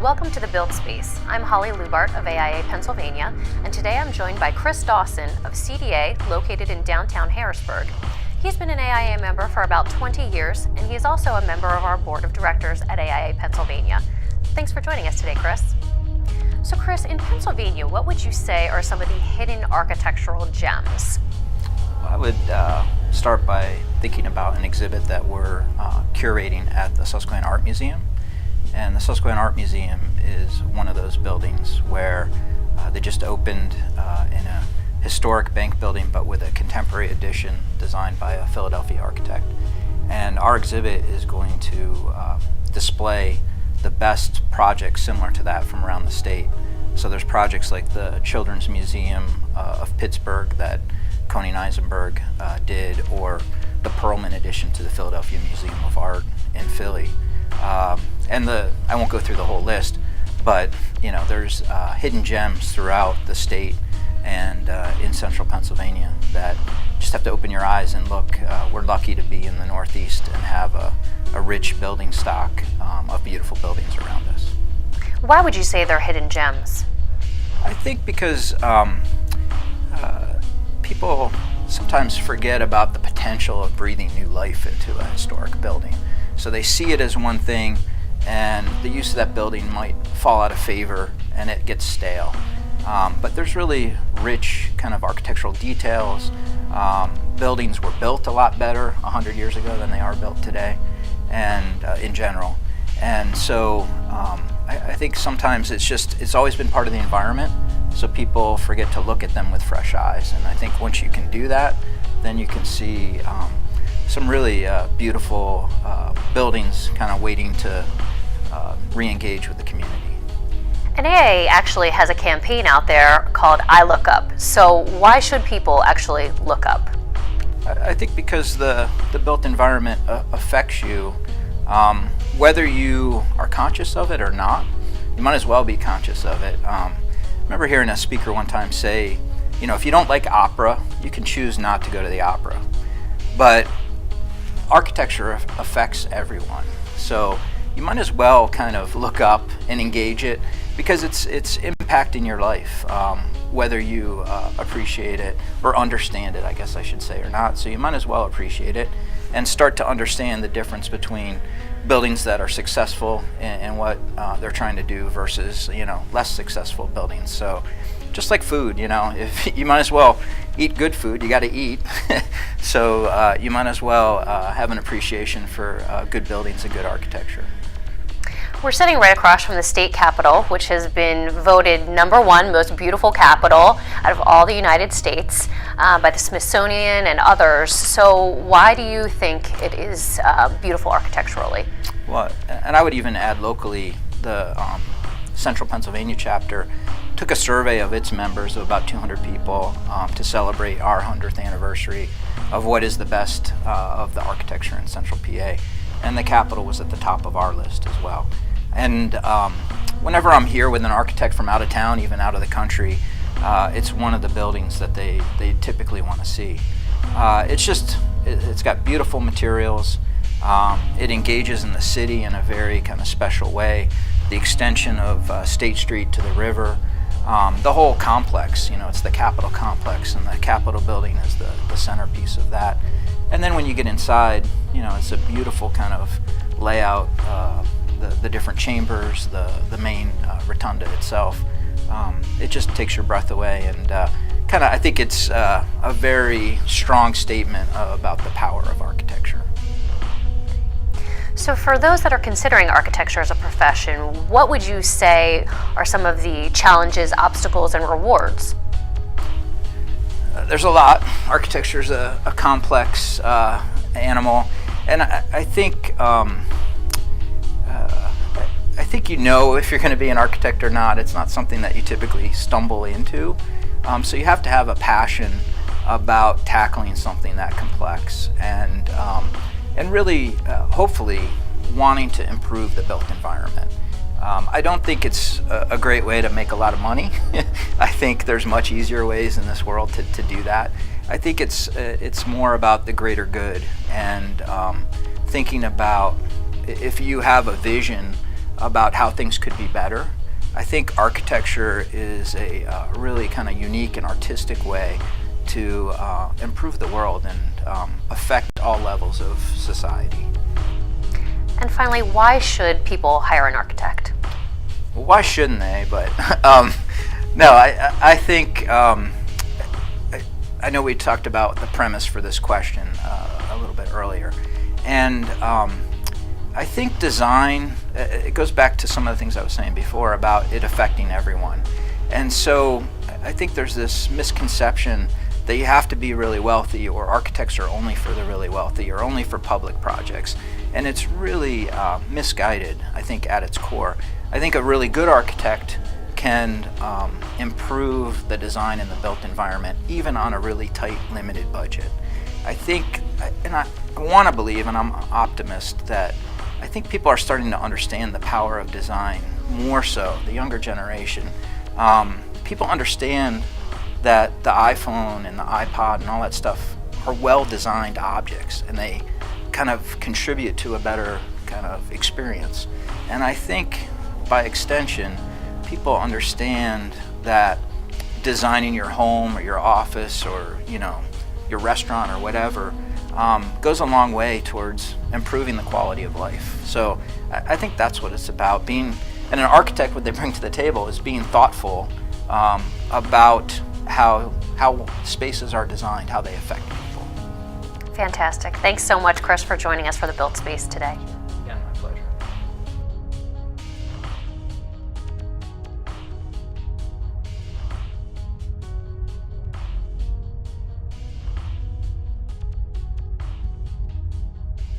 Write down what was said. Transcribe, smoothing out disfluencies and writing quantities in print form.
Welcome to the Build Space. I'm Holly Lubart of AIA Pennsylvania, and today I'm joined by Chris Dawson of CDA, located in downtown Harrisburg. He's been an AIA member for about 20 years, and he is also a member of our board of directors at AIA Pennsylvania. Thanks for joining us today, Chris. So Chris, in Pennsylvania, what would you say are some of the hidden architectural gems? Well, I would start by thinking about an exhibit that we're curating at the Susquehanna Art Museum. And the Susquehanna Art Museum is one of those buildings where they just opened in a historic bank building, but with a contemporary addition designed by a Philadelphia architect. And our exhibit is going to display the best projects similar to that from around the state. So there's projects like the Children's Museum of Pittsburgh that Coney Eisenberg did, or the Perlman addition to the Philadelphia Museum of Art in Philly. I won't go through the whole list, but there's hidden gems throughout the state and in central Pennsylvania that just have to open your eyes and look. We're lucky to be in the Northeast and have a rich building stock of beautiful buildings around us. Why would you say they're hidden gems? I think because people sometimes forget about the potential of breathing new life into a historic building. So they see it as one thing, and the use of that building might fall out of favor and it gets stale. But there's really rich kind of architectural details. Buildings were built a lot better 100 years ago than they are built today, and in general. And so I think sometimes it's always been part of the environment, so people forget to look at them with fresh eyes. And I think once you can do that, then you can see some really beautiful buildings kind of waiting to re-engage with the community. And AIA actually has a campaign out there called I Look Up. So why should people actually look up? I think because the built environment affects you, whether you are conscious of it or not. You might as well be conscious of it. I remember hearing a speaker one time say, if you don't like opera, you can choose not to go to the opera. But architecture affects everyone, so you might as well kind of look up and engage it, because it's impacting your life, whether you appreciate it or understand it, I guess I should say, or not. So you might as well appreciate it and start to understand the difference between buildings that are successful and what they're trying to do versus less successful buildings. So just like food, if you might as well eat good food, you got to eat. So you might as well have an appreciation for good buildings and good architecture. We're sitting right across from the state capitol, which has been voted #1 most beautiful capital out of all the United States by the Smithsonian and others. So why do you think it is beautiful architecturally? Well, and I would even add locally, the Central Pennsylvania chapter took a survey of its members of about 200 people to celebrate our 100th anniversary of what is the best of the architecture in Central PA. And the Capitol was at the top of our list as well. And whenever I'm here with an architect from out of town, even out of the country, it's one of the buildings that they typically want to see. It's got beautiful materials. It engages in the city in a very kind of special way. The extension of State Street to the river, the whole complex, it's the Capitol complex, and the Capitol building is the centerpiece of that. And then when you get inside, it's a beautiful kind of layout, the different chambers, the main rotunda itself. It just takes your breath away, and I think it's a very strong statement about the power of architecture. So for those that are considering architecture as a profession, what would you say are some of the challenges, obstacles, and rewards? There's a lot. Architecture is a complex animal, and I think if you're going to be an architect or not. It's not something that you typically stumble into. So you have to have a passion about tackling something that complex, and really, hopefully, wanting to improve the built environment. I don't think it's a great way to make a lot of money. I think there's much easier ways in this world to do that. I think it's more about the greater good, and thinking about if you have a vision about how things could be better. I think architecture is a really kind of unique and artistic way to improve the world and affect all levels of society. And finally, why should people hire an architect? Well, why shouldn't they? But no, I think I know we talked about the premise for this question a little bit earlier, and I think design, it goes back to some of the things I was saying before about it affecting everyone. And so I think there's this misconception that you have to be really wealthy, or architects are only for the really wealthy, or only for public projects. And it's really misguided, I think, at its core. I think a really good architect can improve the design in the built environment, even on a really tight, limited budget. I think, and I want to believe, and I'm an optimist, that I think people are starting to understand the power of design more so, the younger generation. People understand that the iPhone and the iPod and all that stuff are well-designed objects, and they kind of contribute to a better kind of experience. And I think, by extension, people understand that designing your home or your office or, you know, your restaurant or whatever goes a long way towards improving the quality of life. So I think that's what it's about. And an architect, what they bring to the table is being thoughtful about how spaces are designed, how they affect people. Fantastic. Thanks so much, Chris, for joining us for the Built Space today.